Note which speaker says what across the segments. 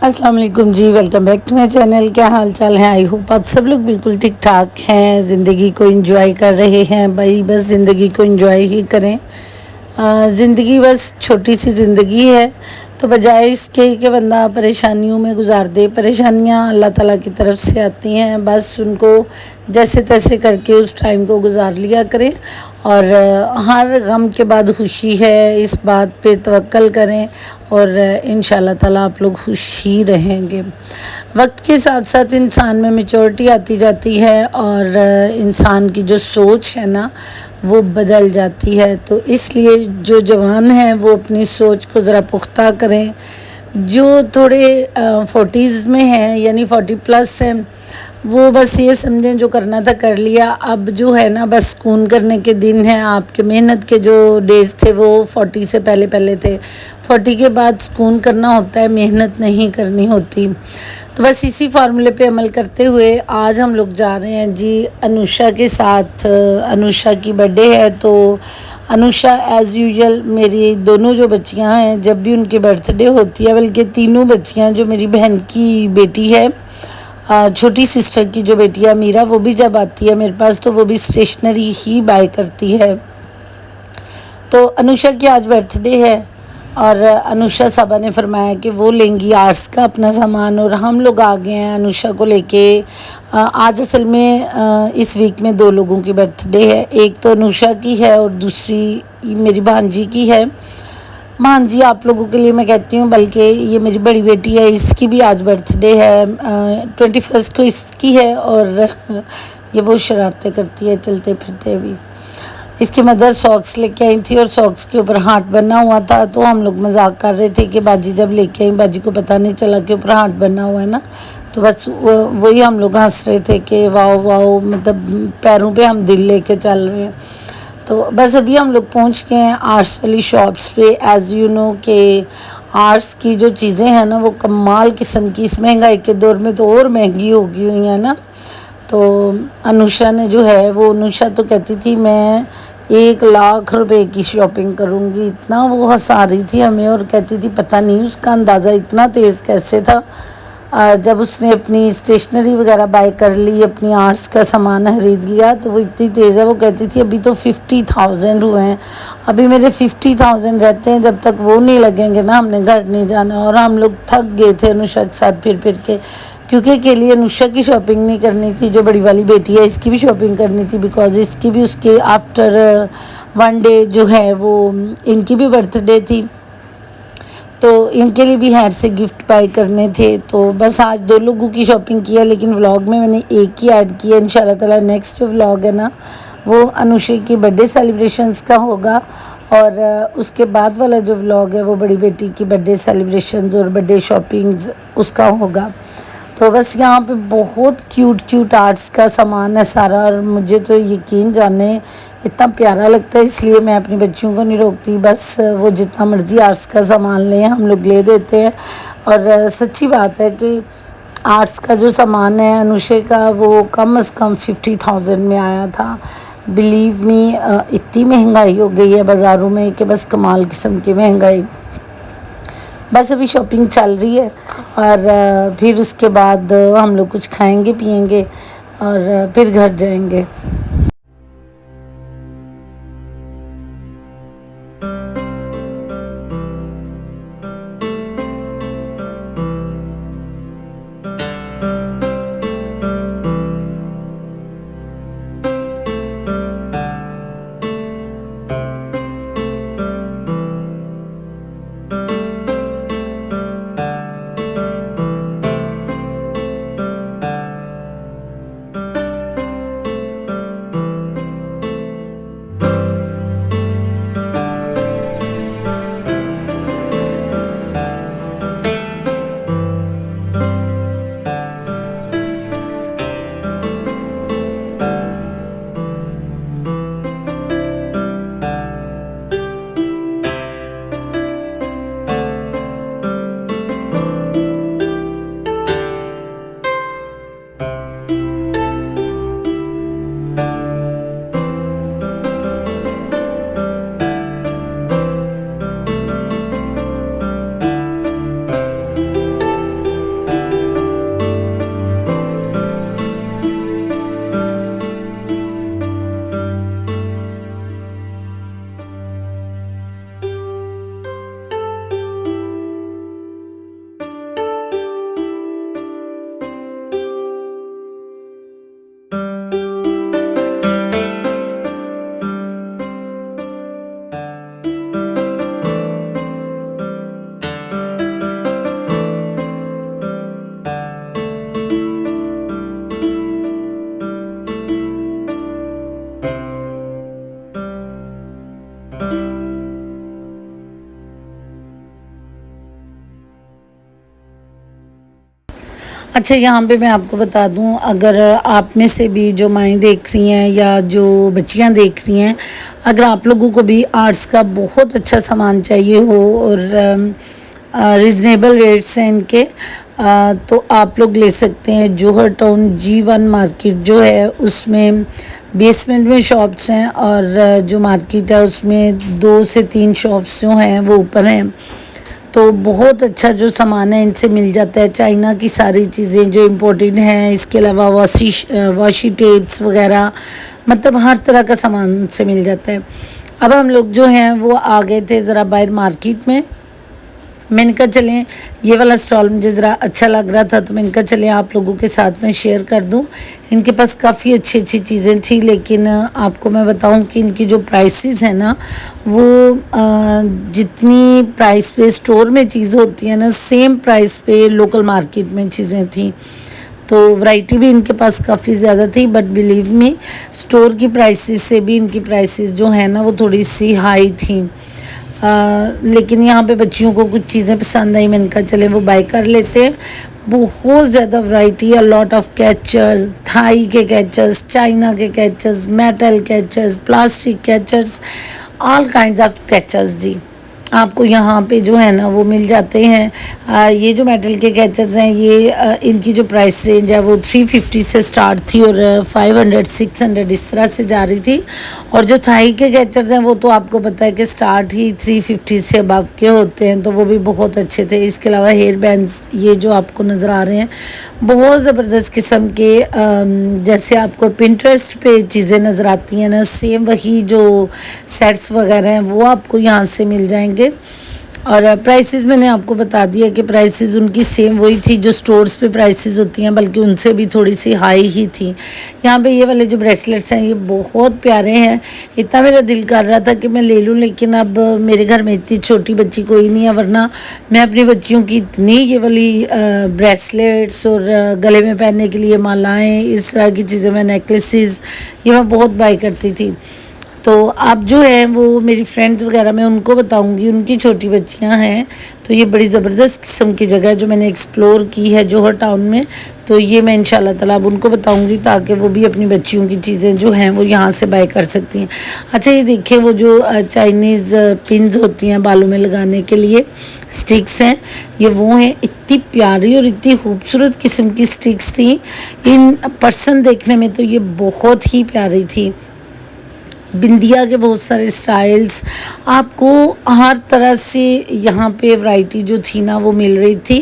Speaker 1: अस्सलाम वालेकुम जी। Welcome back to my channel. क्या हाल चाल है? आई होप आप सब लोग बिल्कुल ठीक ठाक हैं, ज़िंदगी को एंजॉय कर रहे हैं। भाई बस ज़िंदगी को एंजॉय ही करें। ज़िंदगी बस छोटी सी ज़िंदगी है, तो बजाय इसके कि बंदा परेशानियों में गुजार दे, परेशानियां अल्लाह ताला की तरफ से आती हैं, बस उनको जैसे तैसे करके उस टाइम को गुजार लिया करें। और हर गम के बाद खुशी है, इस बात पे तवक्कल करें और इंशाल्लाह ताला आप लोग खुश ही रहेंगे। वक्त के साथ साथ इंसान में मैच्योरिटी आती जाती है और इंसान की जो सोच है ना वो बदल जाती है। तो इसलिए जो जवान हैं वो अपनी सोच को ज़रा पुख्ता करें। जो थोड़े 40s में हैं यानी 40+ हैं, वो बस ये समझें जो करना था कर लिया। अब जो है ना बस सुकून करने के दिन हैं। आपके मेहनत के जो डेज़ थे वो 40 से पहले पहले थे। 40 के बाद सुकून करना होता है, मेहनत नहीं करनी होती। तो बस इसी फार्मूले पे अमल करते हुए आज हम लोग जा रहे हैं जी अनुषा के साथ। अनुषा की बर्थडे है, तो अनुषा एज़ यूजुअल, मेरी दोनों जो बच्चियां हैं जब भी उनकी बर्थडे होती है, बल्कि तीनों बच्चियां, जो मेरी बहन की बेटी है, छोटी सिस्टर की जो बेटी है मीरा, वो भी जब आती है मेरे पास तो वो भी स्टेशनरी ही बाय करती है। तो अनुषा की आज बर्थडे है और अनुषा साहबा ने फरमाया कि वो लेंगी आर्ट्स का अपना सामान, और हम लोग आ गए हैं अनुषा को लेके। आज असल में इस वीक में दो लोगों की बर्थडे है, एक तो अनुषा की है और दूसरी मेरी भांजी की है। भांजी आप लोगों के लिए मैं कहती हूँ, बल्कि ये मेरी बड़ी बेटी है, इसकी भी आज बर्थडे है। 21 को इसकी है और ये बहुत शरारतें करती है चलते फिरते भी। इसकी मदर सॉक्स लेके आई थी और सॉक्स के ऊपर हार्ट बना हुआ था, तो हम लोग मजाक कर रहे थे कि बाजी जब लेके आई, बाजी को पता नहीं चला कि ऊपर हार्ट बना हुआ है ना, तो बस वही हम लोग हंस रहे थे कि वाओ वाओ, मतलब पैरों पे हम दिल लेके चल रहे हैं। तो बस अभी हम लोग पहुंच गए हैं आर्ट्स वाली शॉप्स पे। एज़ यू नो कि आर्ट्स की जो चीज़ें हैं ना वो कमाल किस्म की, इस महंगाई के दौर में तो और महंगी हो गई हुई है ना। तो अनुषा ने जो है वो, अनुषा तो कहती थी मैं 1 लाख रुपए की शॉपिंग करूँगी, इतना वो हंसा रही थी हमें और कहती थी पता नहीं उसका अंदाज़ा इतना तेज़ कैसे था। जब उसने अपनी स्टेशनरी वगैरह बाय कर ली, अपनी आर्ट्स का सामान खरीद लिया, तो वो इतनी तेज़ है, वो कहती थी अभी तो 50,000 हुए हैं, अभी मेरे 50,000 रहते हैं, जब तक वो नहीं लगेंगे ना हमने घर नहीं जाना। और हम लोग थक गए थे अनुषा के साथ फिर फिर के, क्योंकि अकेली अनुषा की शॉपिंग नहीं करनी थी, जो बड़ी वाली बेटी है इसकी भी शॉपिंग करनी थी, बिकॉज़ इसकी भी उसके आफ्टर 1 डे जो है वो इनकी भी बर्थडे थी, तो इनके लिए भी हेयर से गिफ्ट बाय करने थे। तो बस आज दो लोगों की शॉपिंग की है, लेकिन व्लॉग में मैंने एक ही ऐड किया। इंशाल्लाह ताला नेक्स्ट जो व्लॉग है ना वो अनुषा की बर्थडे सेलिब्रेशंस का होगा, और उसके बाद वाला जो व्लॉग है वो बड़ी बेटी की बर्थडे सेलिब्रेशंस और बर्थडे शॉपिंग्स उसका होगा। तो बस यहाँ पे बहुत क्यूट क्यूट आर्ट्स का सामान है सारा, और मुझे तो यकीन जाने इतना प्यारा लगता है, इसलिए मैं अपनी बच्चियों को नहीं रोकती, बस वो जितना मर्ज़ी आर्ट्स का सामान लें हम लोग ले देते हैं। और सच्ची बात है कि आर्ट्स का जो सामान है अनुषा का वो कम से कम 50,000 में आया था। बिलीव मी, इतनी महंगाई हो गई है बाज़ारों में कि बस कमाल किस्म की महंगाई। बस अभी शॉपिंग चल रही है और फिर उसके बाद हम लोग कुछ खाएंगे पिएंगे और फिर घर जाएंगे। अच्छा, यहाँ पे मैं आपको बता दूँ, अगर आप में से भी जो माएँ देख रही हैं या जो बच्चियाँ देख रही हैं, अगर आप लोगों को भी आर्ट्स का बहुत अच्छा सामान चाहिए हो और रिजनेबल रेट्स हैं इनके, तो आप लोग ले सकते हैं। जौहर टाउन G1 मार्केट जो है उसमें बेसमेंट में शॉप्स हैं और जो मार्केट है उसमें 2 से 3 शॉप्स जो हैं वो ऊपर हैं। तो बहुत अच्छा जो सामान है इनसे मिल जाता है। चाइना की सारी चीज़ें जो इम्पोर्टेड हैं, इसके अलावा वाशी टेप्स वगैरह, मतलब हर तरह का सामान उनसे मिल जाता है। अब हम लोग जो हैं वो आ गए थे ज़रा बाहर मार्केट में। मैंने कहा चलें, ये वाला स्टॉल मुझे ज़रा अच्छा लग रहा था तो मैंने कहा चलें आप लोगों के साथ में शेयर कर दूं। इनके पास काफ़ी अच्छी अच्छी चीज़ें थी, लेकिन आपको मैं बताऊं कि इनकी जो प्राइसेस है ना, वो जितनी प्राइस पे स्टोर में चीज़ होती है ना, सेम प्राइस पे लोकल मार्केट में चीज़ें थी। तो वैरायटी भी इनके पास काफ़ी ज़्यादा थी, बट बिलीव मी, स्टोर की प्राइसेस से भी इनकी प्राइसेस जो है ना वो थोड़ी सी हाई थी। लेकिन यहाँ पे बच्चियों को कुछ चीज़ें पसंद आई, मैंने कहा चले वो बाय कर लेते हैं। बहुत ज़्यादा वैरायटी है, लॉट ऑफ कैचर्स, थाई के कैचर्स, चाइना के catchers, metal catchers, plastic catchers, all kinds of catchers जी आपको यहाँ पे जो है ना वो मिल जाते हैं। ये जो मेटल के कैचर्स हैं, ये इनकी जो प्राइस रेंज है वो 350 से स्टार्ट थी और 500 600 इस तरह से जा रही थी। और जो थाई के कैचर्स हैं वो तो आपको पता है कि स्टार्ट ही 350 से अबव के होते हैं, तो वो भी बहुत अच्छे थे। इसके अलावा हेयर बैंड्स ये जो आपको नज़र आ रहे हैं, बहुत ज़बरदस्त किस्म के, जैसे आपको पिंटरेस्ट पे चीज़ें नज़र आती हैं ना, सेम वही जो सेट्स वगैरह हैं वो आपको यहाँ से मिल जाएंगे। और प्राइसेस मैंने आपको बता दिया कि प्राइसेस उनकी सेम वही थी जो स्टोर्स पे प्राइसेस होती हैं, बल्कि उनसे भी थोड़ी सी हाई ही थी। यहाँ पे ये वाले जो ब्रेसलेट्स हैं ये बहुत प्यारे हैं। इतना मेरा दिल कर रहा था कि मैं ले लूँ, लेकिन अब मेरे घर में इतनी छोटी बच्ची कोई नहीं है, वरना मैं अपनी बच्चियों की इतनी ये वाली ब्रेसलेट्स और गले में पहनने के लिए मालाएँ, इस तरह की चीज़ें, मैं नेकलेसेस, ये मैं बहुत बाय करती थी। तो आप जो है वो मेरी फ्रेंड्स वगैरह मैं उनको बताऊंगी, उनकी छोटी बच्चियां हैं। तो ये बड़ी ज़बरदस्त किस्म की जगह है जो मैंने एक्सप्लोर की है जौहर टाउन में। तो ये मैं इंशाल्लाह ताला अब उनको बताऊंगी ताकि वो भी अपनी बच्चियों की चीज़ें जो हैं वो यहाँ से बाय कर सकती हैं। अच्छा, ये देखिए वो जो चाइनीज़ पिन्स होती हैं बालों में लगाने के लिए, स्टिक्स हैं, ये वो हैं। इतनी प्यारी और इतनी खूबसूरत किस्म की स्टिक्स थी। इन पर्सन देखने में तो ये बहुत ही प्यारी थी। बिंदिया के बहुत सारे स्टाइल्स, आपको हर तरह से यहाँ पे वैरायटी जो थी ना वो मिल रही थी।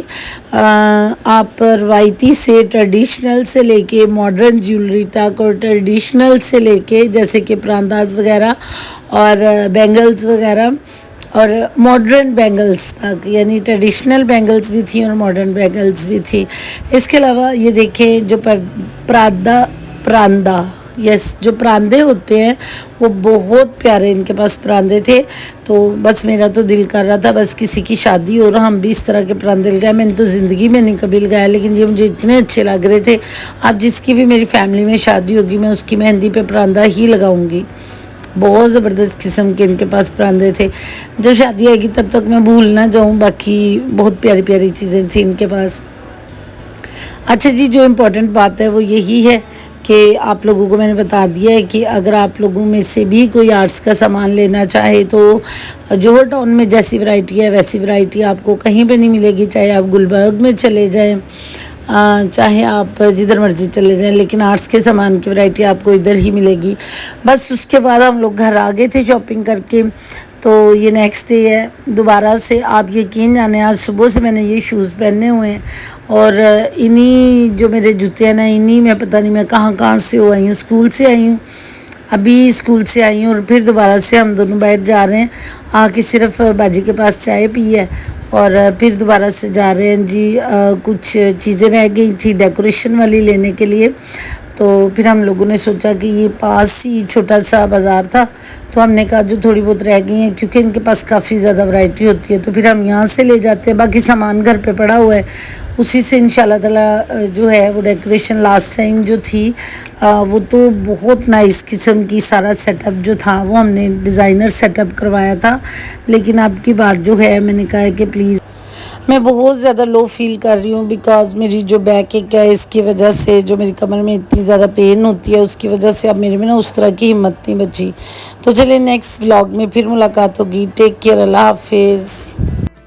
Speaker 1: आप रवायती से, ट्रेडिशनल से लेके मॉडर्न ज्वेलरी तक, और ट्रेडिशनल से लेके जैसे कि परांदाज वगैरह और बैंगल्स वगैरह, और मॉडर्न बैंगल्स तक, यानी ट्रेडिशनल बैंगल्स भी थी और मॉडर्न बैंगल्स भी थी। इसके अलावा ये देखें जो परांदा, यस, जो परांदे होते हैं वो बहुत प्यारे इनके पास परांदे थे। तो बस मेरा तो दिल कर रहा था बस किसी की शादी हो और हम भी इस तरह के परांदे लगाए। मैंने तो ज़िंदगी में नहीं कभी लगाया, लेकिन ये मुझे इतने अच्छे लग रहे थे। अब जिसकी भी मेरी फैमिली में शादी होगी मैं उसकी मेहंदी पे परांदा ही लगाऊंगी। बहुत ज़बरदस्त किस्म के इनके पास परांदे थे। जब शादी आएगी तब तक मैं भूल ना जाऊँ, बाकी बहुत प्यारी प्यारी चीज़ें थी इनके पास। अच्छा जी, जो इम्पोर्टेंट बात है वो यही है कि आप लोगों को मैंने बता दिया है कि अगर आप लोगों में से भी कोई आर्ट्स का सामान लेना चाहे तो जौहर टाउन में जैसी वैरायटी है वैसी वैरायटी आपको कहीं पे नहीं मिलेगी। चाहे आप गुलबर्ग में चले जाएं, चाहे आप जिधर मर्जी चले जाएं, लेकिन आर्ट्स के सामान की वैरायटी आपको इधर ही मिलेगी। बस उसके बाद हम लोग घर आ गए थे शॉपिंग करके। तो ये नेक्स्ट डे है दोबारा से, आप यकीन जाने आज सुबह से मैंने ये शूज़ पहने हुए हैं और इन्हीं जो मेरे जूते हैं ना, इन्हीं में पता नहीं मैं कहाँ कहाँ से हो आई हूँ। स्कूल से आई हूँ, अभी स्कूल से आई हूँ और फिर दोबारा से हम दोनों बाहर जा रहे हैं। आके सिर्फ बाजी के पास चाय पी है और फिर दोबारा से जा रहे हैं जी। कुछ चीज़ें रह गई थी डेकोरेशन वाली लेने के लिए, तो फिर हम लोगों ने सोचा कि ये पास ही छोटा सा बाज़ार था, तो हमने कहा जो थोड़ी बहुत रह गई हैं, क्योंकि इनके पास काफ़ी ज़्यादा वैरायटी होती है, तो फिर हम यहाँ से ले जाते हैं। बाकी सामान घर पे पड़ा हुआ है, उसी से इंशाल्लाह ताला जो है वो डेकोरेशन लास्ट टाइम जो थी वो तो बहुत नाइस किस्म की सारा सेटअप जो था वो हमने डिज़ाइनर सेटअप करवाया था। लेकिन अब की बात जो है मैंने कहा है कि प्लीज़ मैं बहुत ज़्यादा लो फील कर रही हूँ बिकॉज़ मेरी जो बैक एक है इसकी वजह से जो मेरी कमर में इतनी ज़्यादा पेन होती है उसकी वजह से अब मेरे में ना उस तरह की हिम्मत नहीं बची। तो चलिए नेक्स्ट व्लॉग में फिर मुलाकात होगी। टेक केयर, अल्लाह हाफिज़।